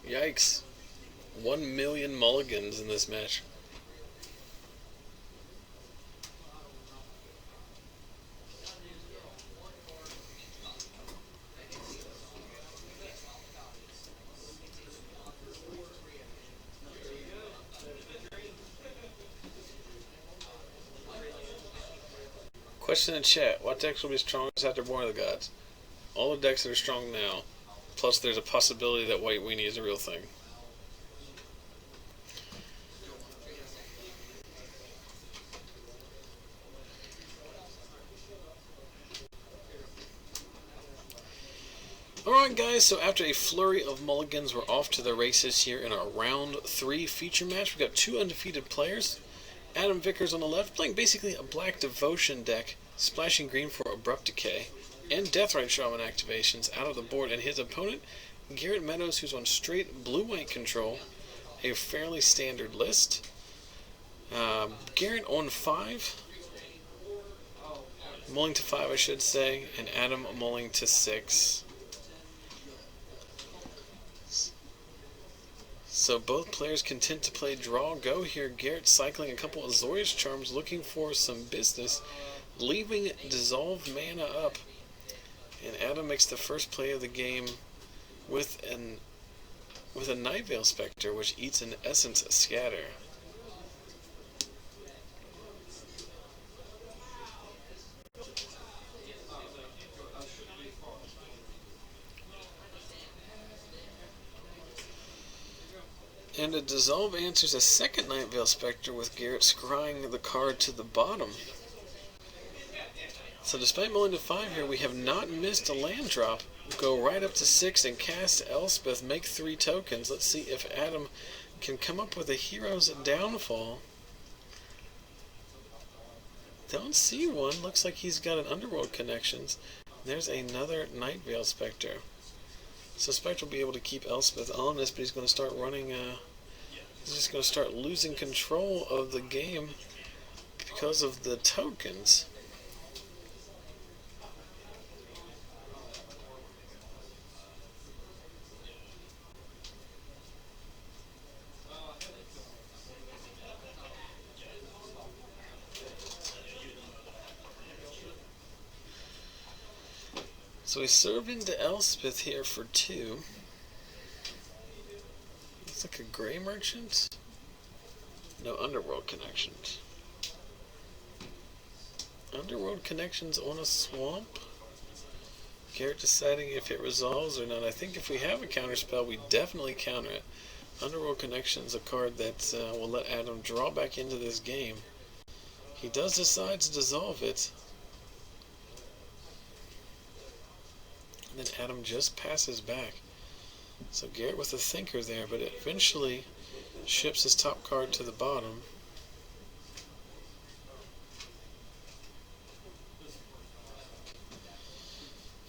Yikes. 1,000,000 mulligans in this match. Question in chat. What decks will be strongest after Born of the Gods? All the decks that are strong now. Plus there's a possibility that White Weenie is a real thing. Alright guys, so after a flurry of mulligans, we're off to the races here in our round 3 feature match. We've got 2 undefeated players. Adam Vickers on the left, playing basically a Black Devotion deck, splashing green for Abrupt Decay and Deathrite Shaman activations out of the board. And his opponent, Garrett Meadows, who's on straight blue-white control, a fairly standard list. Garrett on 5, mulling to 5 I should say, and Adam mulling to 6. So both players content to play draw go here. Garrett cycling a couple of Azorius Charms, looking for some business, leaving Dissolve mana up. And Adam makes the first play of the game with a Nightveil Spectre, which eats an Essence Scatter. And a Dissolve answers a second Nightveil Spectre, with Garrett scrying the card to the bottom. So despite mulling to 5 here, we have not missed a land drop. Go right up to 6 and cast Elspeth, make 3 tokens. Let's see if Adam can come up with a Hero's Downfall. Don't see one. Looks like he's got an Underworld Connections. There's another Nightveil Spectre. So Spectre will be able to keep Elspeth on this, but he's going to start running, he's just going to start losing control of the game because of the tokens. So we serve into Elspeth here for 2. Looks like a Gray Merchant. No Underworld Connections. Underworld Connections on a Swamp. Garrett deciding if it resolves or not. I think if we have a counterspell, we definitely counter it. Underworld Connections, a card that will let Adam draw back into this game. He does decide to dissolve it. And then Adam just passes back. So Garrett with a thinker there, but it eventually ships his top card to the bottom.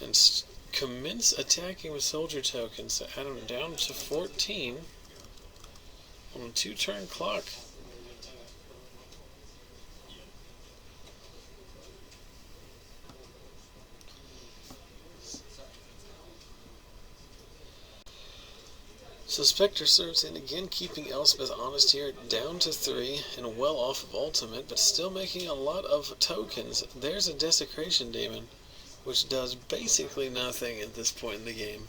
And commence attacking with soldier tokens. So Adam down to 14 on a 2-turn clock. So Spectre serves in again, keeping Elspeth honest here, down to 3 and well off of ultimate, but still making a lot of tokens. There's a Desecration Demon, which does basically nothing at this point in the game.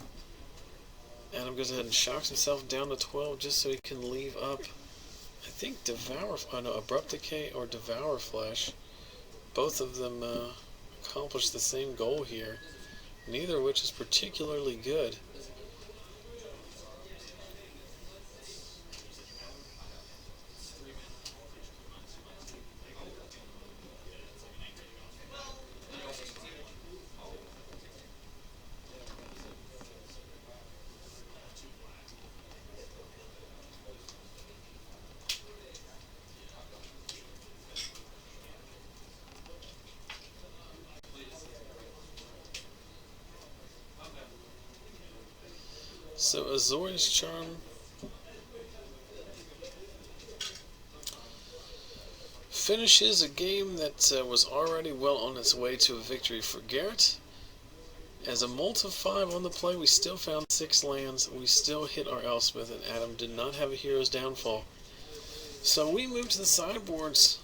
Adam goes ahead and shocks himself down to 12 just so he can leave up, I think, Abrupt Decay or Devour Flesh. Both of them accomplish the same goal here, neither of which is particularly good. So Azorius Charm finishes a game that was already well on its way to a victory for Garrett. As a multi of 5 on the play, we still found 6 lands. We still hit our Elspeth, and Adam did not have a hero's downfall. So we move to the sideboards.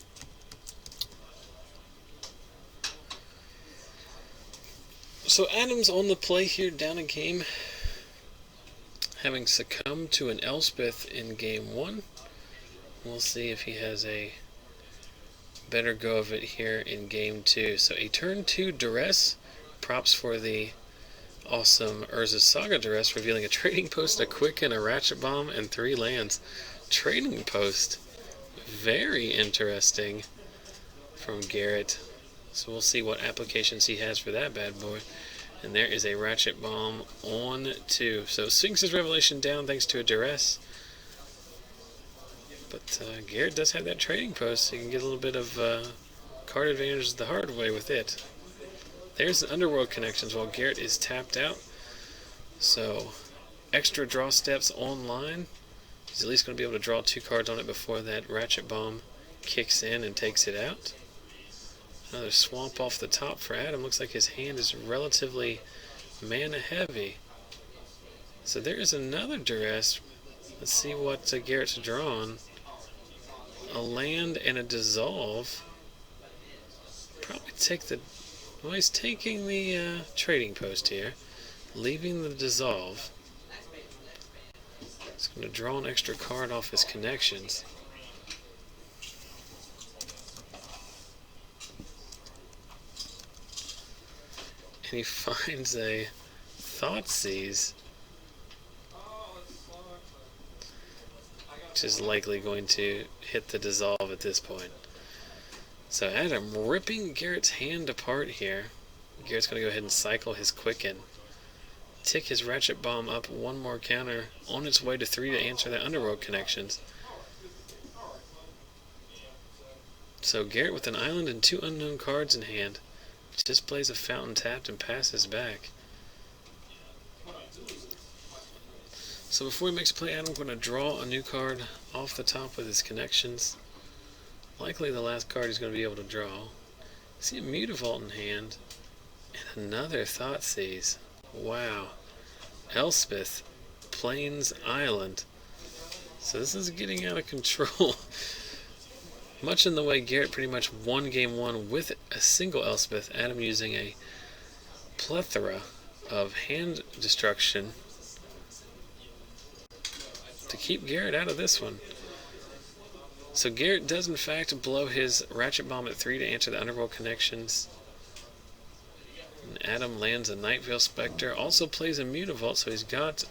So Adam's on the play here, down a game, having succumbed to an Elspeth in game 1. We'll see if he has a better go of it here in game 2. So a turn 2 duress. Props for the awesome Urza's Saga duress, revealing a trading post, a quicken, a ratchet bomb, and 3 lands. Trading post. Very interesting from Garrett. So we'll see what applications he has for that bad boy. And there is a ratchet bomb on 2. So Sphinx's Revelation down thanks to a duress. But Garrett does have that trading post, so you can get a little bit of card advantage the hard way with it. There's the Underworld connections while Garrett is tapped out. So extra draw steps online. He's at least going to be able to draw 2 cards on it before that ratchet bomb kicks in and takes it out. Another swamp off the top for Adam. Looks like his hand is relatively mana heavy. So there is another duress. Let's see what Garrett's drawn. A land and a dissolve. Probably take the... Well, he's taking the trading post here. Leaving the dissolve. He's going to draw an extra card off his connections. And he finds a Thoughtseize, which is likely going to hit the dissolve at this point. So Adam ripping Garrett's hand apart here. Garrett's going to go ahead and cycle his Quicken. Tick his Ratchet Bomb up 1 more counter on its way to 3 to answer the Underworld connections. So Garrett with an island and 2 unknown cards in hand. Just plays a fountain tapped and passes back. So before he makes a play, Adam's going to draw a new card off the top with his connections. Likely the last card he's going to be able to draw. See a Mutavault in hand. And another Thoughtseize. Wow. Elspeth. Plains Island. So this is getting out of control. Much in the way Garrett pretty much won game 1 with a single Elspeth, Adam using a plethora of hand destruction to keep Garrett out of this one. So Garrett does in fact blow his Ratchet Bomb at 3 to answer the Underworld connections. And Adam lands a Nightvale Spectre, also plays a Mutavault, so he's got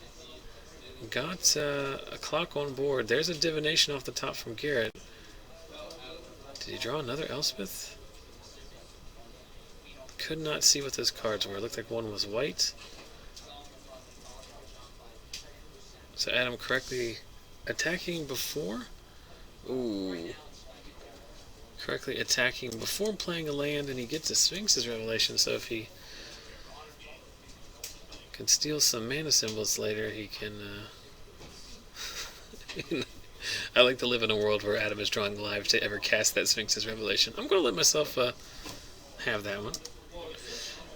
a clock on board. There's a Divination off the top from Garrett. Did he draw another Elspeth? Could not see what those cards were. It looked like one was white. So Adam correctly attacking before. Ooh. Correctly attacking before playing a land, and he gets a Sphinx's Revelation, so if he can steal some mana symbols later, he can... I like to live in a world where Adam is drawing live to ever cast that Sphinx's Revelation. I'm going to let myself have that one.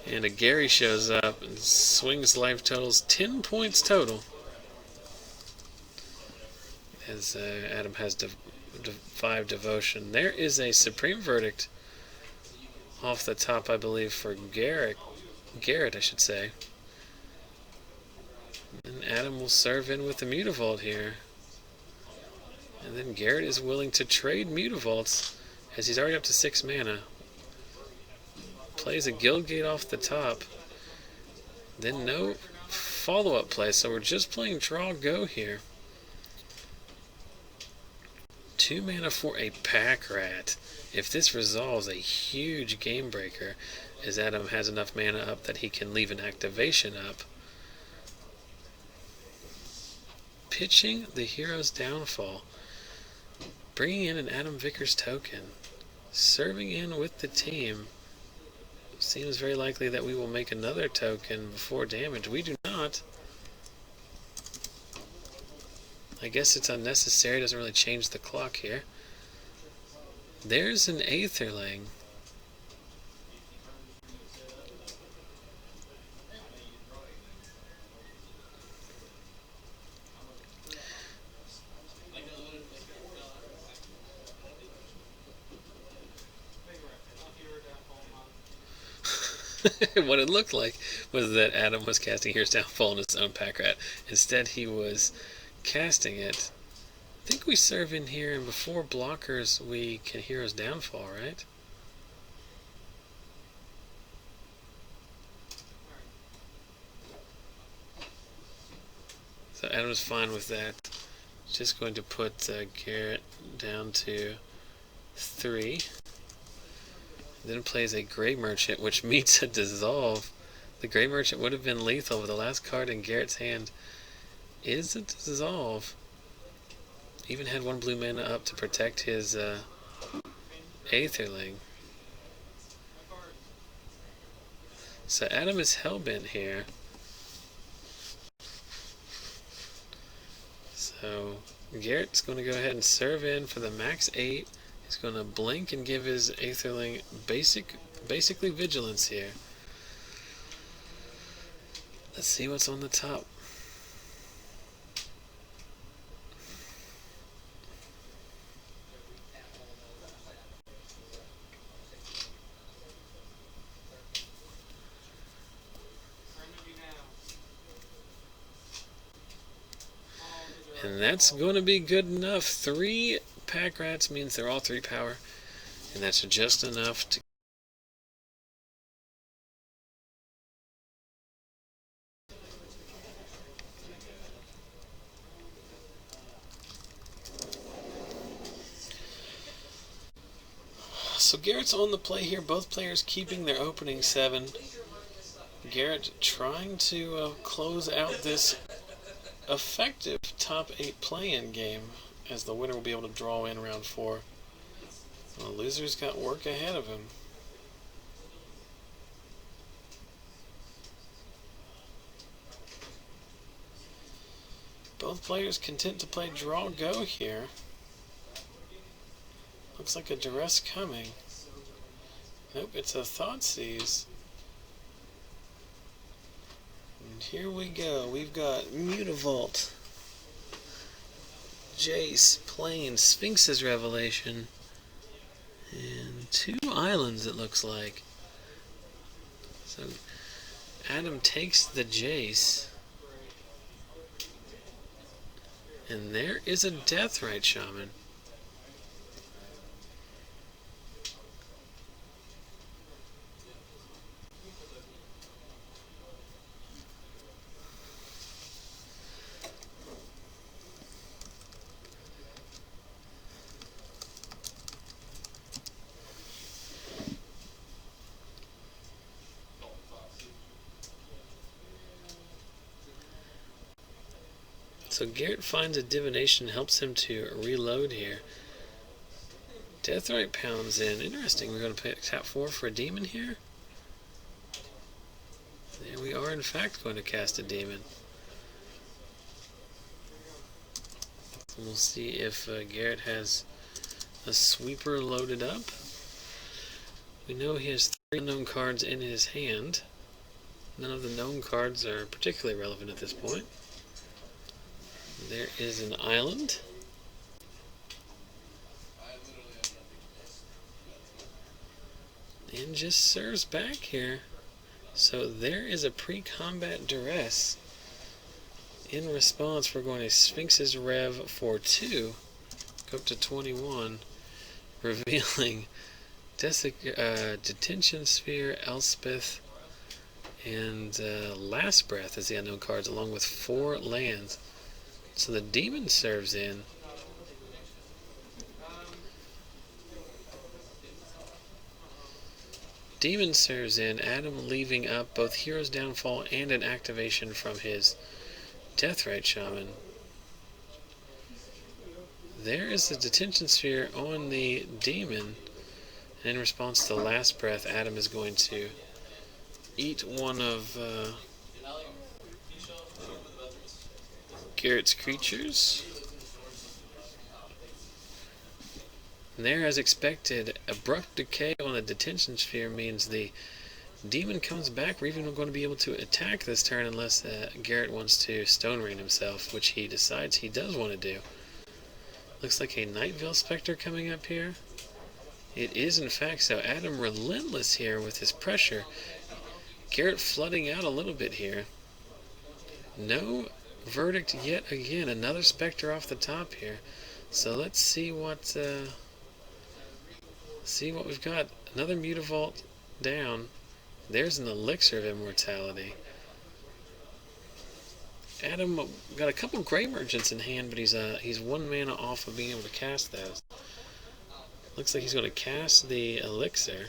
And a Gary shows up and swings life totals 10 points total. As Adam has 5 devotion. There is a Supreme Verdict off the top, I believe, for Garrett, I should say. And Adam will serve in with the Mutavault here. And then Garrett is willing to trade Mutavaults, as he's already up to 6 mana. Plays a Guildgate off the top. Then no follow-up play, so we're just playing Draw Go here. 2 mana for a Pack Rat. If this resolves, a huge game breaker, as Adam has enough mana up that he can leave an activation up. Pitching the Hero's Downfall. Bringing in an Adam Vickers token. Serving in with the team. Seems very likely that we will make another token before damage. We do not. I guess it's unnecessary. Doesn't really change the clock here. There's an Aetherling. What it looked like was that Adam was casting Here's Downfall on his own pack rat. Instead, he was casting it. I think we serve in here, and before blockers, we can Hero's Downfall, right? So Adam's fine with that. Just going to put Garrett down to 3. Then plays a Gray Merchant, which meets a Dissolve. The Gray Merchant would have been lethal, but the last card in Garrett's hand is a Dissolve. Even had 1 blue mana up to protect his Aetherling. So Adam is hellbent here. So Garrett's going to go ahead and serve in for the max 8. He's going to blink and give his Aetherling basically vigilance here. Let's see what's on the top. And that's going to be good enough. 3 pack rats means they're all 3 power. And that's just enough to... So Garrett's on the play here. Both players keeping their opening 7. Garrett trying to close out this effective top 8 play-in game, as the winner will be able to draw in round 4. The loser's got work ahead of him. Both players content to play draw go here. Looks like a duress coming. Nope, it's a Thoughtseize. And here we go. We've got Mutavault, Jace, Plane, Sphinx's Revelation, and 2 islands it looks like. So Adam takes the Jace, and there is a Deathrite Shaman. So Garrett finds a divination, helps him to reload here. Deathrite pounds in. Interesting. We're going to tap 4 for a demon here. There we are, in fact, going to cast a demon. We'll see if Garrett has a sweeper loaded up. We know he has 3 unknown cards in his hand. None of the known cards are particularly relevant at this point. There is an island. And just serves back here. So there is a pre-combat duress. In response, we're going to Sphinx's Rev for 2. Go up to 21. Revealing Detention Sphere, Elspeth, and Last Breath as the unknown cards, along with 4 lands. So the demon serves in. Demon serves in, Adam leaving up both Hero's Downfall and an activation from his Deathrite Shaman. There is the Detention Sphere on the demon. And in response to the Last Breath, Adam is going to eat one of Garrett's creatures. And there, as expected, abrupt decay on a Detention Sphere means the demon comes back. We're even going to be able to attack this turn unless Garrett wants to Stone Rain himself, which he decides he does want to do. Looks like a Night Veil Spectre coming up here. It is, in fact, so. Adam relentless here with his pressure. Garrett flooding out a little bit here. No verdict yet again. Another Spectre off the top here. So let's see what we've got. Another Mutavault down. There's an Elixir of Immortality. Adam got a couple Gray Merchants in hand, but he's 1 mana off of being able to cast those. Looks like he's going to cast the Elixir.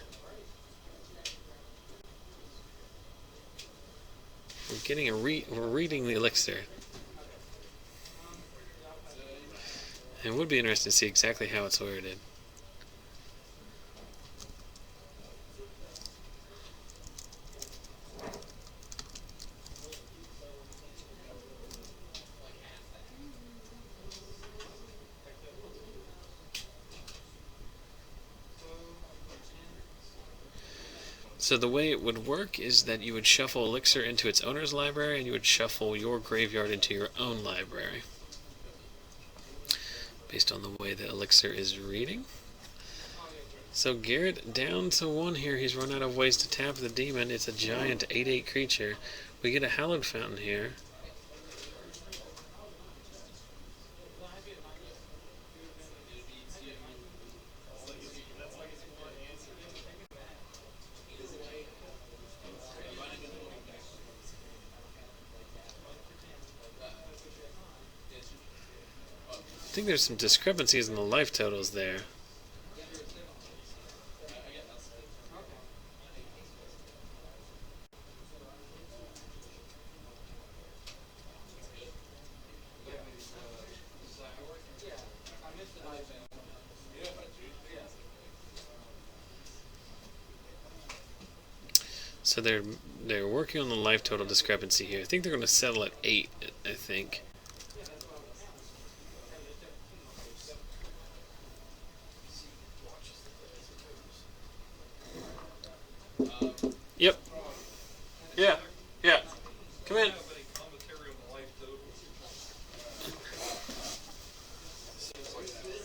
We're reading the Elixir. And it would be interesting to see exactly how it's worded. So the way it would work is that you would shuffle Elixir into its owner's library, and you would shuffle your graveyard into your own library, based on the way the Elixir is reading. So Garrett down to 1 here. He's run out of ways to tap the demon. It's a giant 8/8 creature. We get a Hallowed Fountain here. I think there's some discrepancies in the life totals there. So they're working on the life total discrepancy here. I think they're going to settle at 8, I think. Yep. Yeah. Yeah. Come in.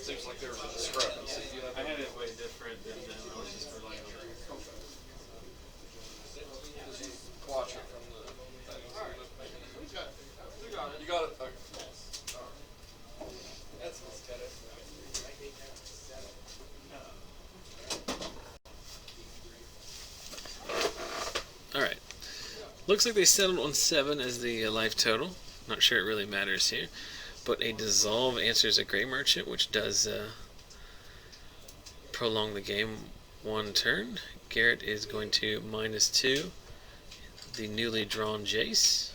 Seems like there was a discrepancy. I had it way different than I was just relying on. Watch it from the. You got it. Okay. That's what's got it. Alright. Looks like they settled on 7 as the life total. Not sure it really matters here. But a Dissolve answers a Gray Merchant, which does prolong the game 1 turn. Garrett is going to -2 the newly drawn Jace.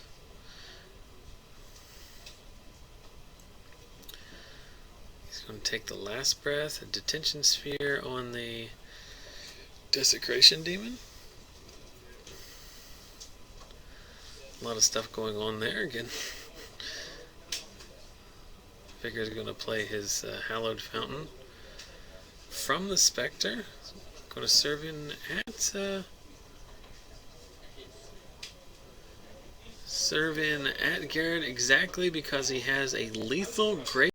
He's going to take the Last Breath, a Detention Sphere on the Desecration Demon. A lot of stuff going on there again. Vickers is going to play his Hallowed Fountain from the Spectre. Going to serve in at Garrett exactly because he has a lethal Great